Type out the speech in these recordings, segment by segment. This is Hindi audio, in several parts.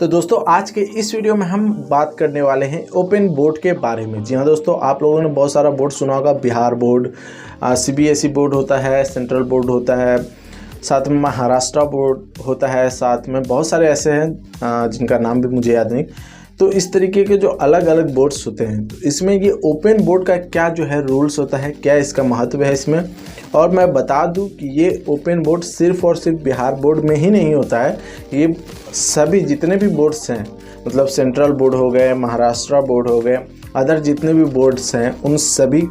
तो दोस्तों आज के इस वीडियो में हम बात करने वाले हैं ओपन बोर्ड के बारे में। जी हाँ दोस्तों, आप लोगों ने बहुत सारा बोर्ड सुना होगा। बिहार बोर्ड, सीबीएसई बोर्ड होता है, सेंट्रल बोर्ड होता है, साथ में महाराष्ट्र बोर्ड होता है, साथ में बहुत सारे ऐसे हैं जिनका नाम भी मुझे याद नहीं। तो इस तरीके के जो अलग अलग बोर्ड्स होते हैं, तो इसमें ये ओपन बोर्ड का क्या जो है रूल्स होता है, क्या इसका महत्व है इसमें। और मैं बता दूं कि ये ओपन बोर्ड सिर्फ और सिर्फ बिहार बोर्ड में ही नहीं होता है, ये सभी जितने भी बोर्ड्स हैं, मतलब सेंट्रल बोर्ड हो गए, महाराष्ट्र बोर्ड हो गए, अदर जितने भी बोर्ड्स हैं उन सभी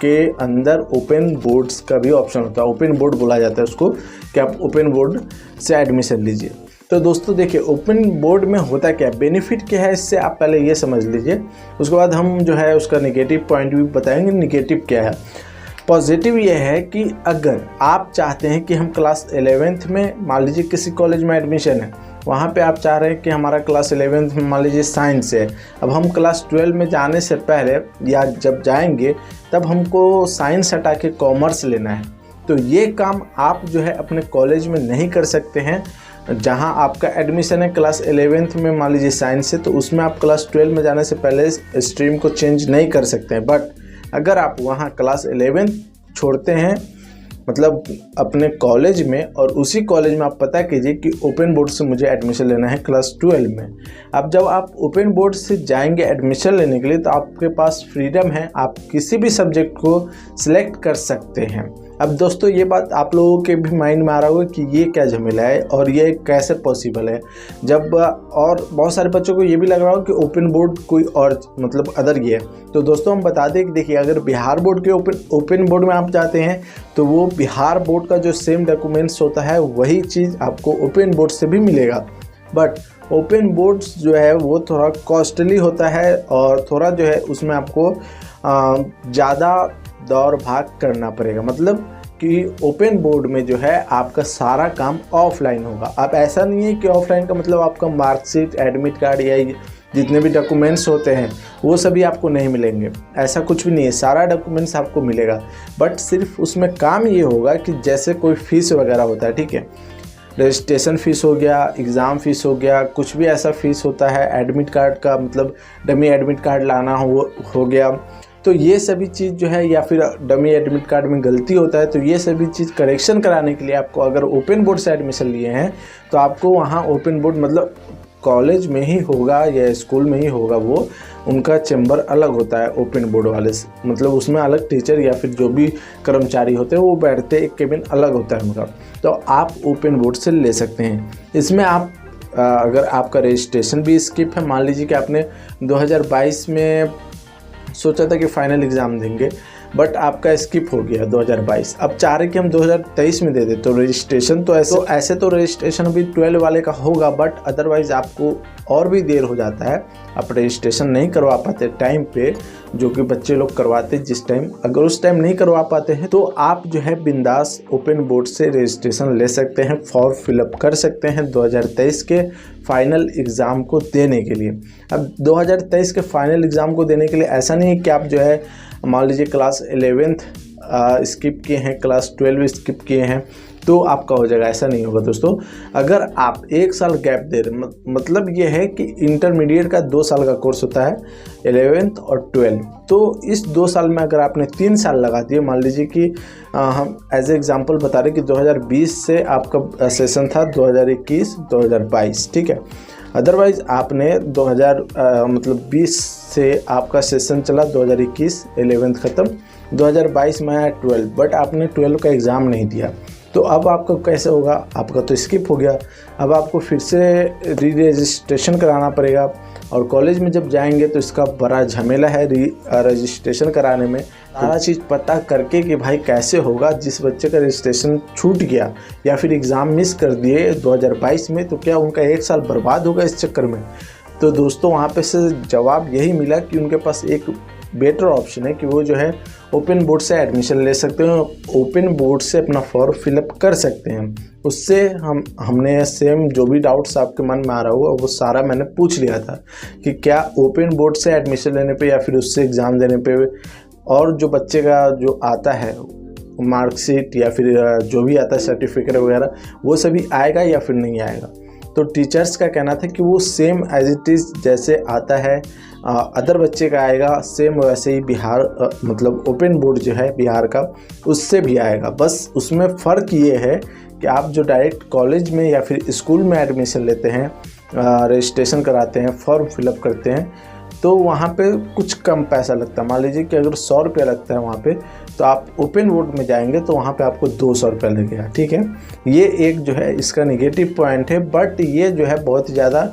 के अंदर ओपन बोर्ड्स का भी ऑप्शन होता है। ओपन बोर्ड बोला जाता है उसको कि आप ओपन बोर्ड से एडमिशन लीजिए। तो दोस्तों देखिए, ओपन बोर्ड में होता क्या है, बेनिफिट क्या है, इससे आप पहले ये समझ लीजिए। उसके बाद हम जो है उसका नेगेटिव पॉइंट भी बताएंगे। नेगेटिव क्या है, पॉजिटिव ये है कि अगर आप चाहते हैं कि हम क्लास 11th में, मान लीजिए किसी कॉलेज में एडमिशन है, वहाँ पे आप चाह रहे हैं कि हमारा क्लास 11th में मान लीजिए साइंस है, अब हम क्लास 12 में जाने से पहले या जब जाएंगे तब हमको साइंस हटा के कॉमर्स लेना है, तो ये काम आप जो है अपने कॉलेज में नहीं कर सकते हैं। जहां आपका एडमिशन है क्लास 11th में, मान लीजिए साइंस है, तो उसमें आप क्लास 12 में जाने से पहले स्ट्रीम को चेंज नहीं कर सकते हैं। बट अगर आप वहां क्लास 11 छोड़ते हैं, मतलब अपने कॉलेज में, और उसी कॉलेज में आप पता कीजिए कि ओपन बोर्ड से मुझे एडमिशन लेना है क्लास 12 में। अब जब आप ओपन बोर्ड से जाएंगे एडमिशन लेने के लिए, तो आपके पास फ्रीडम है, आप किसी भी सब्जेक्ट को सिलेक्ट कर सकते हैं। अब दोस्तों ये बात आप लोगों के भी माइंड में आ रहा होगा कि ये क्या झमेला है और ये कैसे पॉसिबल है, जब और बहुत सारे बच्चों को ये भी लग रहा हो कि ओपन बोर्ड कोई और मतलब अदर ये है। तो दोस्तों हम बता दें कि देखिए, अगर बिहार बोर्ड के ओपन बोर्ड में आप जाते हैं तो वो बिहार बोर्ड का जो सेम डॉक्यूमेंट्स होता है वही चीज़ आपको ओपन बोर्ड से भी मिलेगा। बट ओपन बोर्ड्स जो है वो थोड़ा कॉस्टली होता है और थोड़ा जो है उसमें आपको ज़्यादा दौड़ भाग करना पड़ेगा। मतलब कि ओपन बोर्ड में जो है आपका सारा काम ऑफलाइन होगा। अब ऐसा नहीं है कि ऑफलाइन का मतलब आपका मार्कशीट, एडमिट कार्ड या जितने भी डॉक्यूमेंट्स होते हैं वो सभी आपको नहीं मिलेंगे, ऐसा कुछ भी नहीं है, सारा डॉक्यूमेंट्स आपको मिलेगा। बट सिर्फ उसमें काम ये होगा कि जैसे कोई फ़ीस वगैरह होता है, ठीक है, रजिस्ट्रेशन फ़ीस हो गया, एग्ज़ाम फ़ीस हो गया, कुछ भी ऐसा फ़ीस होता है, एडमिट कार्ड का मतलब डमी एडमिट कार्ड लाना हो गया, तो ये सभी चीज़ जो है, या फिर डमी एडमिट कार्ड में गलती होता है तो ये सभी चीज़ करेक्शन कराने के लिए आपको, अगर ओपन बोर्ड से एडमिशन लिए हैं तो आपको वहाँ ओपन बोर्ड मतलब कॉलेज में ही होगा या स्कूल में ही होगा, वो उनका चैम्बर अलग होता है ओपन बोर्ड वाले से, मतलब उसमें अलग टीचर या फिर जो भी कर्मचारी होते हैं वो बैठते, एक केबिन अलग होता है उनका। तो आप ओपन बोर्ड से ले सकते हैं। इसमें आप अगर आपका रजिस्ट्रेशन भी स्किप है, मान लीजिए कि आपने 2022 में सोचा था कि फाइनल एग्ज़ाम देंगे बट आपका स्किप हो गया 2022, अब चाह रहे कि हम 2023 में दे दें, तो रजिस्ट्रेशन तो ऐसे तो रजिस्ट्रेशन अभी 12 वाले का होगा, बट अदरवाइज़ आपको और भी देर हो जाता है, आप रजिस्ट्रेशन नहीं करवा पाते टाइम पे, जो कि बच्चे लोग करवाते जिस टाइम, अगर उस टाइम नहीं करवा पाते हैं तो आप जो है बिंदास ओपन बोर्ड से रजिस्ट्रेशन ले सकते हैं, फॉर्म फिलअप कर सकते हैं 2023 के फाइनल एग्ज़ाम को देने के लिए। अब 2023 के फाइनल एग्ज़ाम को देने के लिए ऐसा नहीं है कि आप जो है मान लीजिए क्लास 11th स्किप किए हैं, क्लास 12 स्किप किए हैं तो आपका हो जाएगा, ऐसा नहीं होगा दोस्तों। अगर आप 1 साल गैप दे रहे, मतलब ये है कि इंटरमीडिएट का 2 साल का कोर्स होता है, 11th और 12, तो इस 2 साल में अगर आपने 3 साल लगा दिए, मान लीजिए कि हम एज ए एग्जांपल बता रहे कि 2020 से आपका सेशन था 2021-2022, ठीक है, अदरवाइज़ आपने 2020 से आपका सेशन चला 2021 11th ख़त्म, 2022 में आया 12, बट आपने 12 का एग्ज़ाम नहीं दिया, तो अब आपका कैसे होगा, आपका तो स्किप हो गया। अब आपको फिर से री रजिस्ट्रेशन कराना पड़ेगा, और कॉलेज में जब जाएंगे तो इसका बड़ा झमेला है रजिस्ट्रेशन कराने में, सारा चीज़ पता करके कि भाई कैसे होगा, जिस बच्चे का रजिस्ट्रेशन छूट गया या फिर एग्ज़ाम मिस कर दिए 2022 में, तो क्या उनका 1 साल बर्बाद होगा इस चक्कर में। तो दोस्तों वहाँ पे से जवाब यही मिला कि उनके पास एक बेटर ऑप्शन है कि वो जो है ओपन बोर्ड से एडमिशन ले सकते हैं, ओपन बोर्ड से अपना फॉर्म फिलअप कर सकते हैं। उससे हमने सेम जो भी डाउट्स आपके मन में आ रहा होगा वो सारा मैंने पूछ लिया था कि क्या ओपन बोर्ड से एडमिशन लेने पे या फिर उससे एग्ज़ाम देने पे, और जो बच्चे का जो आता है मार्कशीट या फिर जो भी आता है सर्टिफिकेट वगैरह, वो सभी आएगा या फिर नहीं आएगा। तो टीचर्स का कहना था कि वो सेम एज इट इज़ जैसे आता है अदर बच्चे का आएगा, सेम वैसे ही बिहार मतलब ओपन बोर्ड जो है बिहार का उससे भी आएगा। बस उसमें फ़र्क ये है कि आप जो डायरेक्ट कॉलेज में या फिर स्कूल में एडमिशन लेते हैं, रजिस्ट्रेशन कराते हैं, फॉर्म फिलअप करते हैं, तो वहाँ पे कुछ कम पैसा लगता है। मान लीजिए कि अगर 100 रुपया लगता है वहाँ पे, तो आप ओपन बोर्ड में जाएंगे तो वहाँ पे आपको 200 रुपया लगेगा। ठीक है, ये एक जो है इसका नेगेटिव पॉइंट है, बट ये जो है बहुत ज़्यादा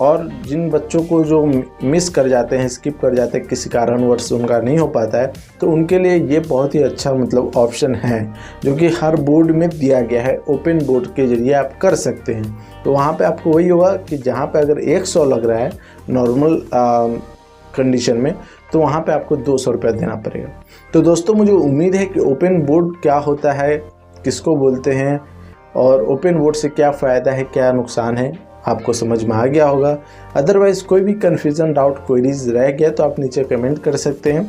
और जिन बच्चों को जो मिस कर जाते हैं, स्किप कर जाते हैं, किसी कारणवश उनका नहीं हो पाता है, तो उनके लिए ये बहुत ही अच्छा मतलब ऑप्शन है जो कि हर बोर्ड में दिया गया है। ओपन बोर्ड के जरिए आप कर सकते हैं। तो वहाँ पे आपको वही होगा कि जहाँ पे अगर 100 लग रहा है नॉर्मल कंडीशन में, तो वहाँ पे आपको 200 रुपया देना पड़ेगा। तो दोस्तों, मुझे उम्मीद है कि ओपन बोर्ड क्या होता है, किसको बोलते हैं, और ओपन बोर्ड से क्या फ़ायदा है, क्या नुकसान है, आपको समझ में आ गया होगा। अदरवाइज़ कोई भी कन्फ्यूज़न, डाउट, क्वेरीज रह गया तो आप नीचे कमेंट कर सकते हैं।